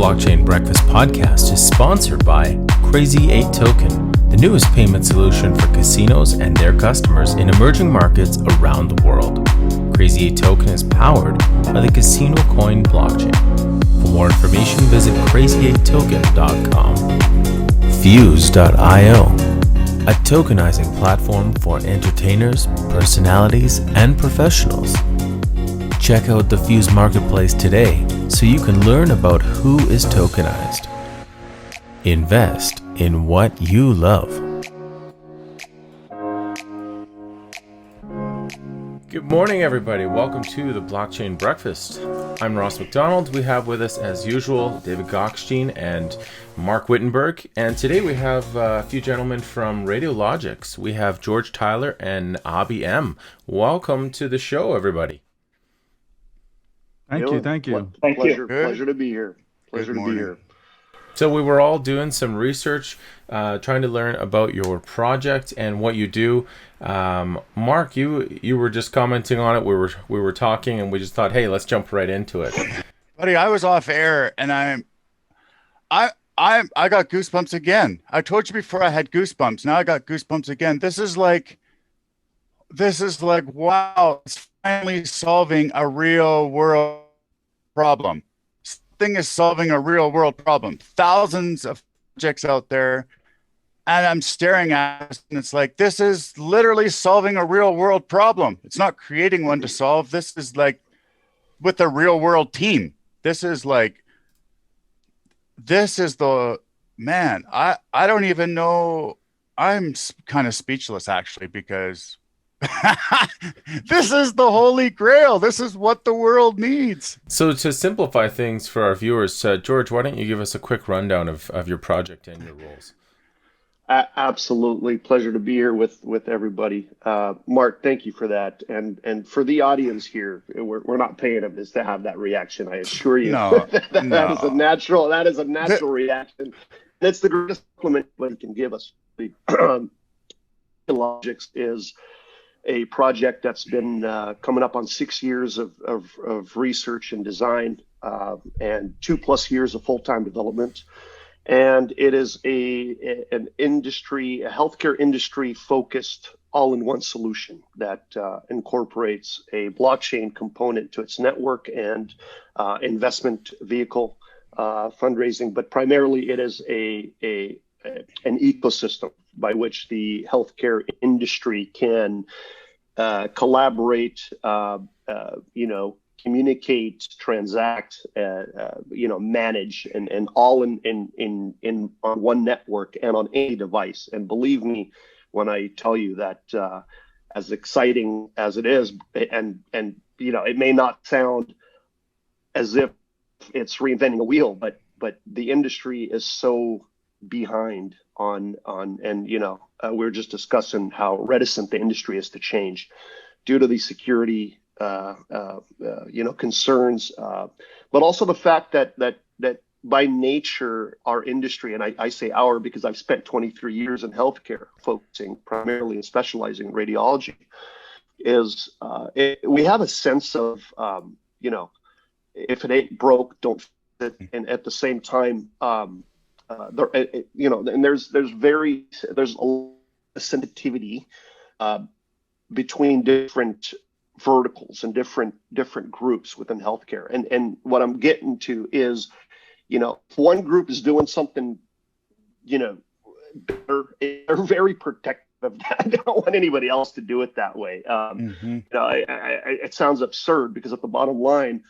Blockchain Breakfast podcast is sponsored by Crazy 8 Token, the newest payment solution for casinos and their customers in emerging markets around the world. Crazy 8 Token is powered by the Casino Coin blockchain. For more information, visit crazy8token.com. Fuse.io, a tokenizing platform for entertainers, personalities, and professionals. Check out the Fuse Marketplace today so you can learn about who is tokenized. Invest in what you love. Good morning, everybody. Welcome to the Blockchain Breakfast. I'm Ross McDonald. We have with us, as usual, David Gochstein and Mark Wittenberg. And today we have a few gentlemen from Radiologex. We have George Tyler and Abhi M. Welcome to the show, everybody. Thank you. Pleasure to be here. Pleasure to be here. So we were all doing some research, trying to learn about your project and what you do. Mark, you were just commenting on it. We were talking, and we just thought, hey, let's jump right into it. Buddy, I was off air, and I got goosebumps again. I told you before I had goosebumps. Now I got goosebumps again. This is like, wow, it's finally solving a real world problem. Something is solving a real world problem. Thousands of projects out there, and I'm staring at it, and it's like, this is literally solving a real world problem. It's not creating one to solve. This is like with a real world team. This is the man. I don't even know. I'm kind of speechless, actually, because this is the holy grail. This is what the world needs. So to simplify things for our viewers, George, why don't you give us a quick rundown of your project and your roles? Absolutely. Pleasure to be here with everybody. Mark, thank you for that. And for the audience here, we're not paying them to have that reaction. I assure you. No, that is a natural reaction. That's the greatest compliment anybody can give us. Radiologex is a project that's been coming up on 6 years of research and design and 2+ years of full-time development. And it is a healthcare industry focused all-in-one solution that incorporates a blockchain component to its network and investment vehicle fundraising. But primarily it is an ecosystem by which the healthcare industry can collaborate, communicate, transact, manage, and all in on one network and on any device. And believe me when I tell you that, as exciting as it is, and it may not sound as if it's reinventing a wheel, but the industry is so behind on we're just discussing how reticent the industry is to change due to the security concerns, but also the fact that by nature our industry, and I say our because I've spent 23 years in healthcare, focusing primarily and specializing in radiology, is we have a sense of if it ain't broke, don't fix it, and at the same time, and there's a sensitivity between different verticals and different groups within healthcare. And what I'm getting to is, if one group is doing something, better, they're very protective of that. I don't want anybody else to do it that way. It sounds absurd because at the bottom line,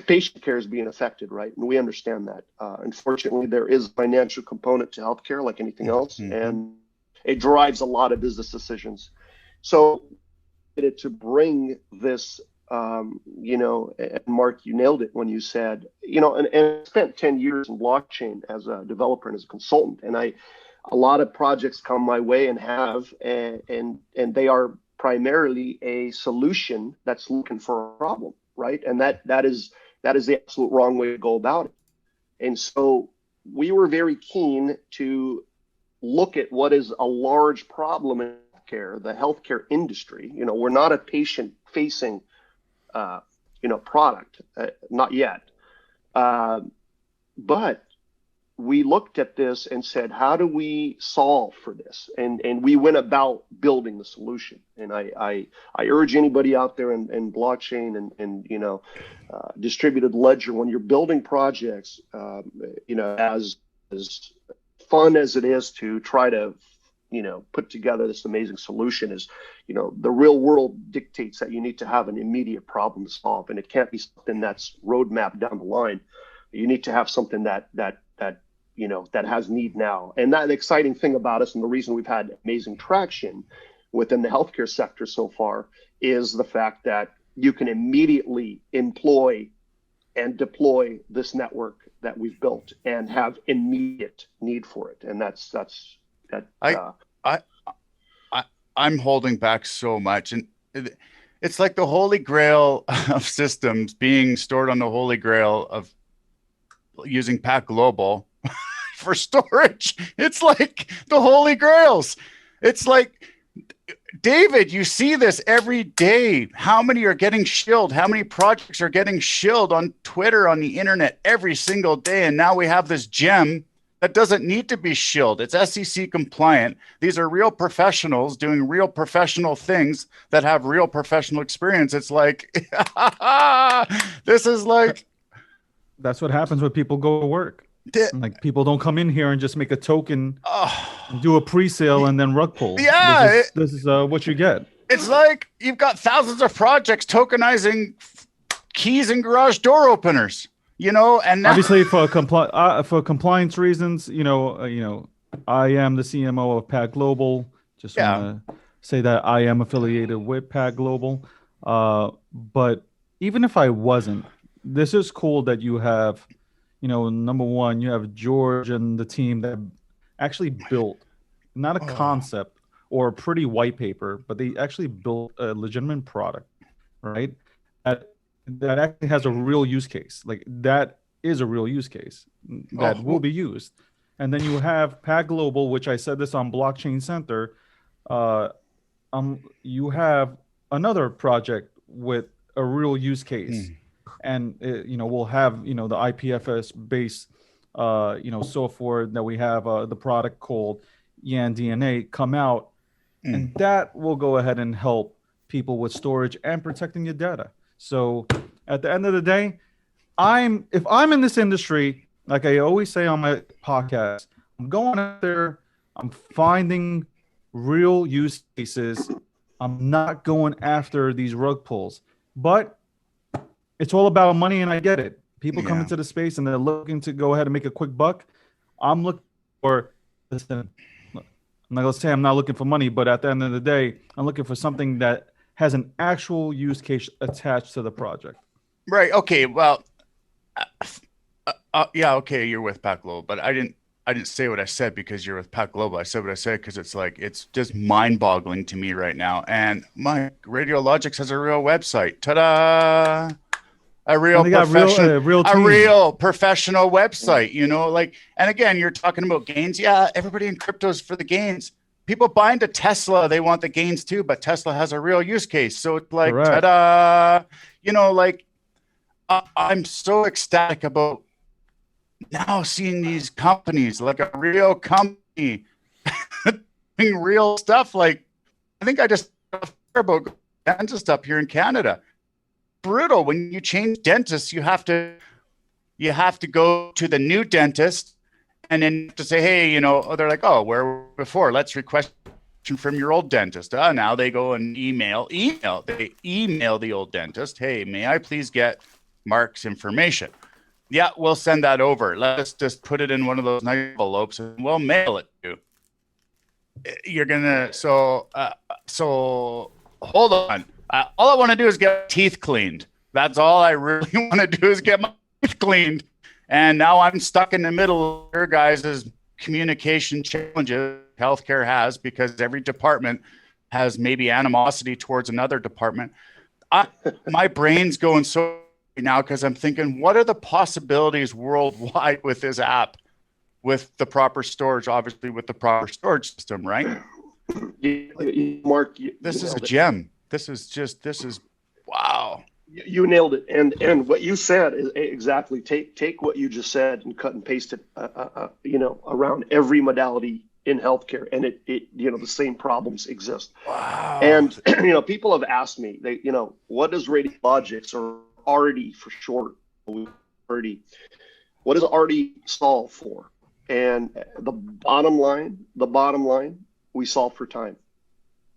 patient care is being affected, right? And we understand that. Unfortunately, there is a financial component to healthcare like anything else, and it drives a lot of business decisions. So to bring this, and Mark, you nailed it when you said, and I spent 10 years in blockchain as a developer and as a consultant, and a lot of projects come my way and they are primarily a solution that's looking for a problem, right? And that is the absolute wrong way to go about it. And so we were very keen to look at what is a large problem in healthcare, the healthcare industry. We're not a patient-facing, product, not yet. But we looked at this and said, how do we solve for this? And we went about building the solution. And I urge anybody out there in blockchain and distributed ledger, when you're building projects, as fun as it is to try to put together this amazing solution, is the real world dictates that you need to have an immediate problem to solve, and it can't be something that's roadmap down the line. You need to have something that has need now. And that exciting thing about us, and the reason we've had amazing traction within the healthcare sector so far, is the fact that you can immediately employ and deploy this network that we've built and have immediate need for it. And that's that. I'm holding back so much, and it's like the holy grail of systems being stored on the holy grail of using Pac Global for storage. It's like the holy grails. It's like, David, you see this every day. How many are getting shilled? How many projects are getting shilled on Twitter, on the internet every single day? And now we have this gem that doesn't need to be shilled. It's SEC compliant. These are real professionals doing real professional things that have real professional experience. It's like, this is like. That's what happens when people go to work. Like, people don't come in here and just make a token, do a pre-sale, and then rug pull. Yeah. This is what you get. It's like you've got thousands of projects tokenizing keys and garage door openers. And now, obviously for compliance reasons, I am the CMO of Pac Global. Just want to say that I am affiliated with Pac Global. But even if I wasn't, this is cool that you have, number one, you have George and the team that actually built not a concept or a pretty white paper, but they actually built a legitimate product, right? That actually has a real use case. Like, that is a real use case that will be used. And then you have Pac Global, which I said this on Blockchain Center. You have another project with a real use case. And we'll have the IPFS based software that we have, the product called Yan DNA, come out, and that will go ahead and help people with storage and protecting your data. So at the end of the day, if I'm in this industry, like I always say on my podcast, I'm going out there, I'm finding real use cases. I'm not going after these rug pulls, but it's all about money, and I get it. People come into the space and they're looking to go ahead and make a quick buck. I'm looking for, listen, I'm not going to say I'm not looking for money, but at the end of the day, I'm looking for something that has an actual use case attached to the project. Right. Okay. Well, okay. You're with Pac Global, but I didn't say what I said because you're with Pac Global. I said what I said because it's just mind-boggling to me right now. And my Radiologex has a real website. Ta-da! A real professional website. And again, you're talking about gains. Yeah, everybody in crypto is for the gains. People buy into Tesla, they want the gains too, but Tesla has a real use case. So it's like, ta-da! I'm so ecstatic about now seeing these companies, like a real company doing real stuff. Like, I think I just heard about dentist up here in Canada. Brutal. When you change dentists, you have to go to the new dentist and then to say, hey, they're like, oh, where were we before? Let's request from your old dentist. Now they go and they email the old dentist. Hey, may I please get Mark's information? Yeah, we'll send that over. Let's just put it in one of those nice envelopes and we'll mail it to you. You're gonna so hold on. All I want to do is get my teeth cleaned. That's all I really want to do is get my teeth cleaned. And now I'm stuck in the middle of your guys' communication challenges healthcare has, because every department has maybe animosity towards another department. My brain's going so now because I'm thinking, what are the possibilities worldwide with this app, with the proper storage, obviously with the proper storage system, right? Mark, this is a gem. This is wow. You nailed it, and what you said is exactly. Take what you just said and cut and paste it, around every modality in healthcare, and it the same problems exist. Wow. And people have asked me, what does Radiologex, or R-DEE for short, R-DEE, what does R-DEE solve for? And the bottom line, we solve for time.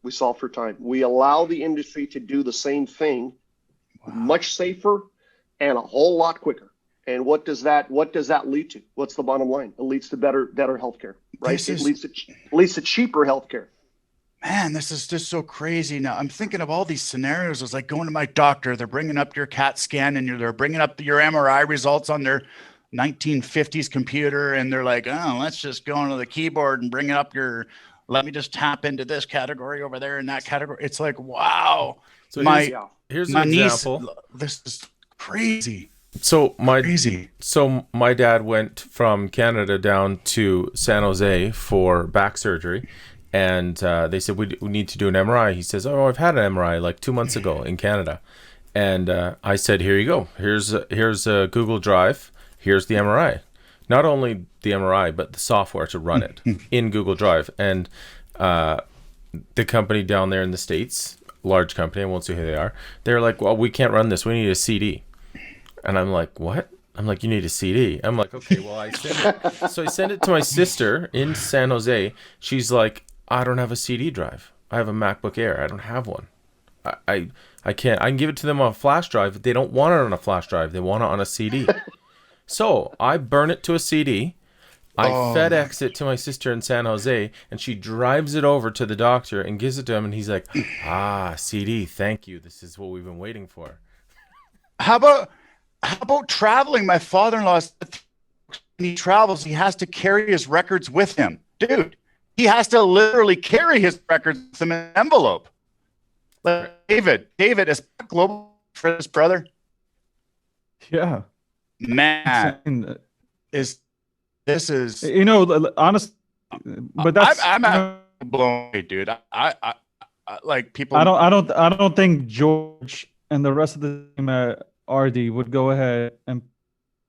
We solve for time. We allow the industry to do the same thing. Wow. Much safer and a whole lot quicker. And what does that lead to? What's the bottom line? It leads to better healthcare, right? It leads to cheaper healthcare. Man, this is just so crazy. Now I'm thinking of all these scenarios. It's like going to my doctor. They're bringing up your CAT scan and they're bringing up your MRI results on their 1950s computer. And they're like, oh, let's just go into the keyboard and bring up let me just tap into this category over there in that category. It's like, wow. So here's my an example. This is crazy. So my dad went from Canada down to San Jose for back surgery, and they said we need to do an MRI. He says, "Oh, I've had an MRI like 2 months ago in Canada," and I said, "Here you go. Here's a Google Drive. Here's the MRI. Not only the MRI, but the software to run it in Google Drive." And the company down there in the States, large company, I won't say who they are, they're like, "Well, we can't run this. We need a CD." And I'm like, "What?" I'm like, "You need a CD." I'm like, "Okay, well, I send it." So I send it to my sister in San Jose. She's like, "I don't have a CD drive. I have a MacBook Air. I don't have one. I can't. I can give it to them on a flash drive, but they don't want it on a flash drive. They want it on a CD." So I burn it to a CD. I FedEx it to my sister in San Jose, and she drives it over to the doctor and gives it to him. And he's like, CD, thank you. This is what we've been waiting for. How about traveling? My father-in-law, when he travels, he has to carry his records with him. Dude, he has to literally carry his records with him in an envelope. Like David is Pac Global for his brother. Yeah. Man, this is honest, but that's I'm blown away, dude. I like people. I don't think George and the rest of the team at R-DEE would go ahead and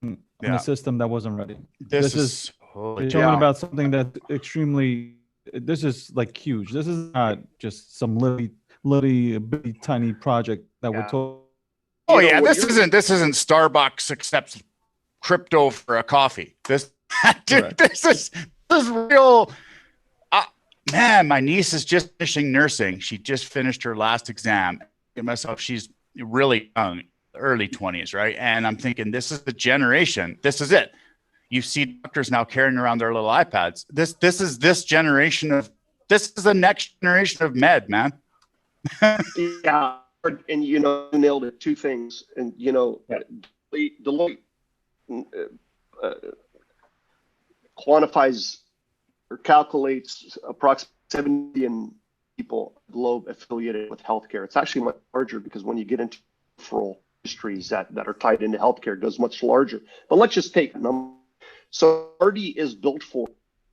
in a system that wasn't ready. This is talking about something that's extremely. This is like huge. This is not just some little bitty tiny project that we're told. Oh yeah, this isn't Starbucks accepts crypto for a coffee. This is real. Man, my niece is just finishing nursing. She just finished her last exam. She's really young, early 20s, right? And I'm thinking, this is the generation. This is it. You see doctors now carrying around their little iPads. This is the next generation of med, man. Yeah. And you nailed it. Two things, and Deloitte quantifies or calculates approximately 7 million people globe affiliated with healthcare. It's actually much larger because when you get into peripheral industries that are tied into healthcare, it goes much larger. But let's just take a number. So R-DEE is built for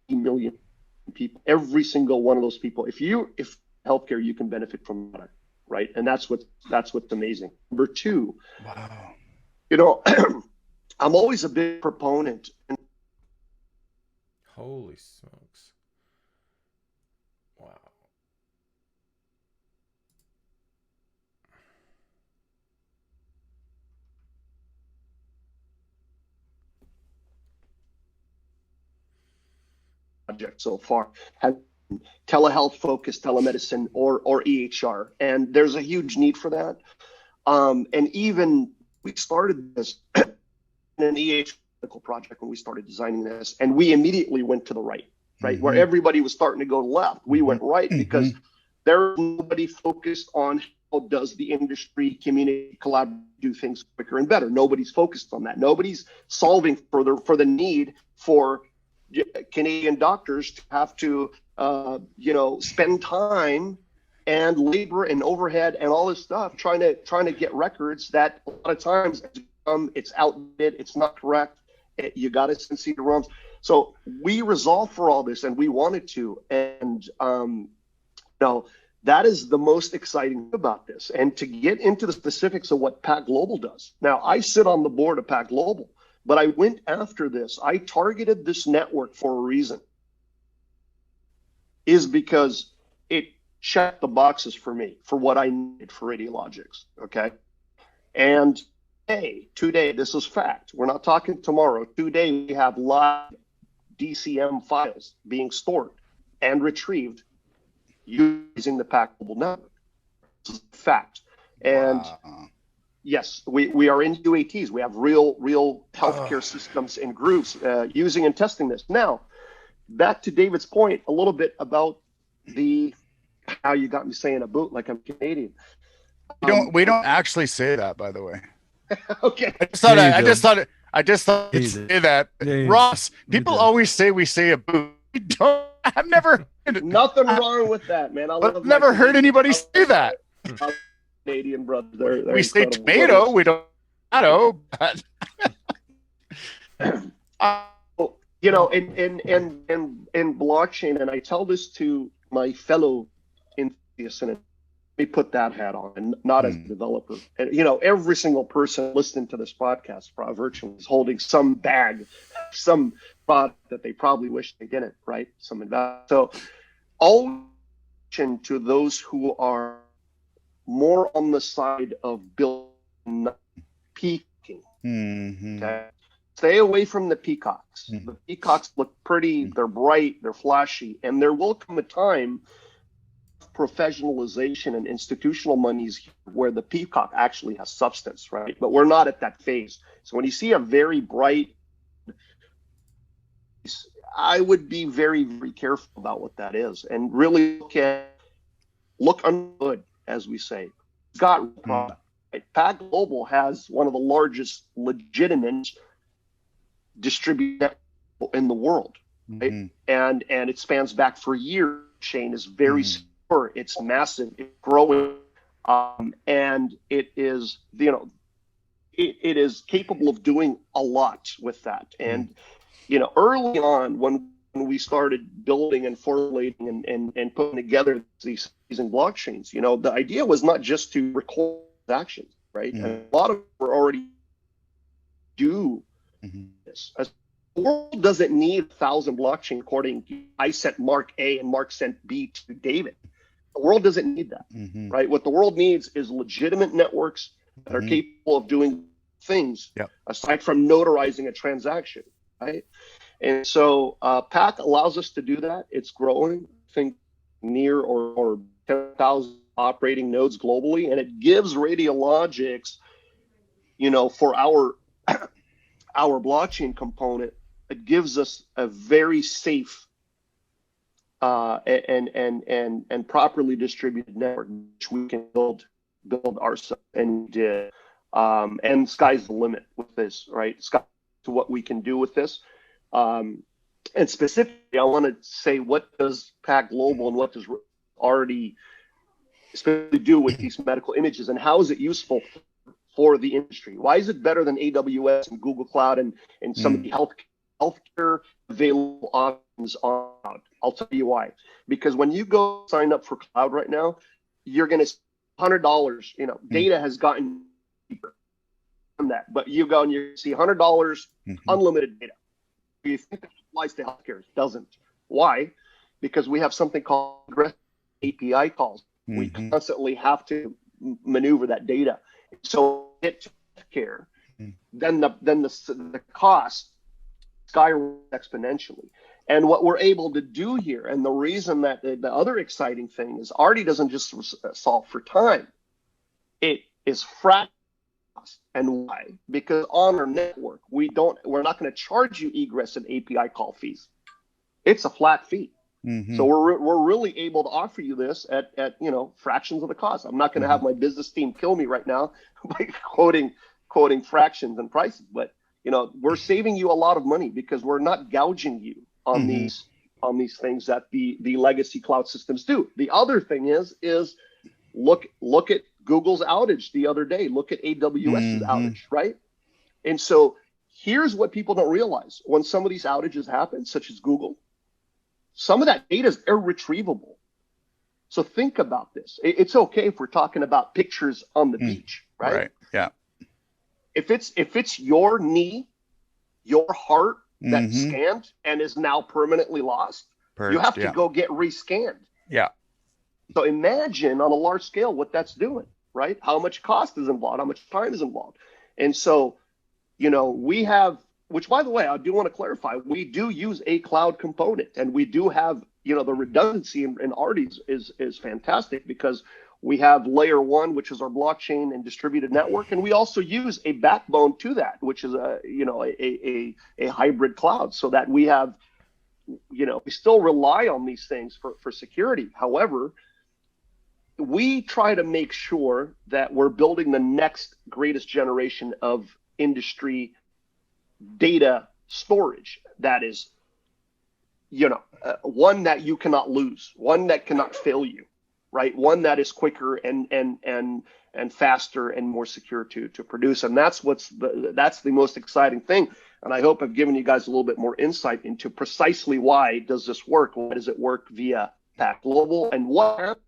80 million people. Every single one of those people, if healthcare, you can benefit from that. Right. And that's what's amazing. Number two, wow. I'm always a big proponent. Holy smokes. Wow. Project so far has telehealth focused telemedicine or EHR, and there's a huge need for that. And even we started this in an EHR project when we started designing this, and we immediately went to the right, mm-hmm. where everybody was starting to go left. We went right because there's nobody focused on how does the industry communicate, collaborate, do things quicker and better. Nobody's focused on that. Nobody's solving for the need for Canadian doctors to have to spend time and labor and overhead and all this stuff trying to get records that a lot of times it's outdated, it's not correct. You got to send CD-ROMs. So we resolved for all this, and we wanted to. And That is the most exciting thing about this. And to get into the specifics of what Pac Global does. Now, I sit on the board of Pac Global, but I went after this. I targeted this network for a reason. Is because it checked the boxes for me, for what I needed for Radiologex, okay? And today, this is fact. We're not talking tomorrow. Today, we have live DCM files being stored and retrieved using the Pac Global network. This is fact. And yes, we are in UATs. We have real healthcare systems and groups using and testing this. Now, back to David's point a little bit about how you got me saying a boot like I'm Canadian. We don't actually say that, by the way. Okay. I just thought I'd say that. Ross, people always say we say a boot. We don't. I've never heard it. Nothing wrong with that, man. I've never heard anybody say that. Canadian brothers, they're we say tomato. We don't tomato, but you know, in blockchain, and I tell this to my fellow enthusiasts, and let me put that hat on, and not as a developer. And you know, every single person listening to this podcast virtually is holding some bag, some product that they probably wish they didn't, right? Some invest. So, all to those who are more on the side of building, peaking. Okay? Stay away from the peacocks. The peacocks look pretty, they're bright, they're flashy, and there will come a time, professionalization and institutional monies where the peacock actually has substance, right? But we're not at that phase. So when you see a very bright, I would be very, very careful about what that is and really look under the hood, as we say. It's got product. Right? Pac Global has one of the largest legitimate distributed in the world, right? And it spans back for years. Chain is very secure, it's massive, it's growing, and it is, you know, it is capable of doing a lot with that. And you know, early on when we started building and formulating and putting together these blockchains, you know, the idea was not just to record actions, right? And a lot of were already do this. The world doesn't need 1,000 blockchain recording. I sent Mark A and Mark sent B to David. The world doesn't need that, right? What the world needs is legitimate networks that are capable of doing things aside from notarizing a transaction, right? And so Pac allows us to do that. It's growing, I think, near or 10,000 operating nodes globally, and it gives Radiologex, you know, for our blockchain component, it gives us a very safe and properly distributed network which we can build ourselves, and did. And sky's the limit with this, right? Sky to what we can do with this. And specifically, I want to say, what does Pac Global and what does R-DEE specifically do with these medical images, and how is it useful for the industry? Why is it better than AWS and Google Cloud and some of the healthcare available options on cloud? I'll tell you why. Because when you go sign up for cloud right now, you're going to $100. You know, data has gotten cheaper than that, but you go and you see $100 unlimited data. You think it applies to healthcare? It doesn't. Why? Because we have something called API calls. We constantly have to maneuver that data. So it healthcare, then the cost skyrockets exponentially. And what we're able to do here, and the reason that the other exciting thing is R-DEE doesn't just solve for time. It is fractional. And why? Because on our network, we're not going to charge you egress and API call fees. It's a flat fee. So we're really able to offer you this at you know, fractions of the cost. I'm not going to have my business team kill me right now by quoting fractions and prices, but you know, we're saving you a lot of money because we're not gouging you on these things that the legacy cloud systems do. The other thing is look at Google's outage the other day. Look at AWS's outage, right? And so here's what people don't realize. When some of these outages happen, such as Google, some of that data is irretrievable. So think about this. It's okay if we're talking about pictures on the beach, right? Right. Yeah. If it's your knee, your heart that's scanned and is now permanently lost, you have to go get rescanned. Yeah. So imagine on a large scale what that's doing, right? How much cost is involved, how much time is involved. And so, we have, which by the way, I do want to clarify, we do use a cloud component, and we do have, the redundancy in R-DEE is fantastic, because we have layer 1, which is our blockchain and distributed network, and we also use a backbone to that, which is a hybrid cloud, so that we have, we still rely on these things for security. However, we try to make sure that we're building the next greatest generation of industry data storage that is, one that you cannot lose, one that cannot fail you, right? One that is quicker and faster and more secure to produce. And that's the most exciting thing. And I hope I've given you guys a little bit more insight into precisely why does this work? Why does it work via Pac Global, and what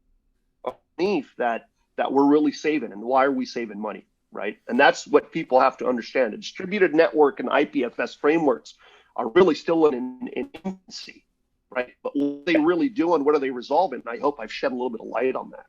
underneath that we're really saving, and why are we saving money, right? And that's what people have to understand. A distributed network and IPFS frameworks are really still in infancy, right? But what are they really doing? What are they resolving? And I hope I've shed a little bit of light on that.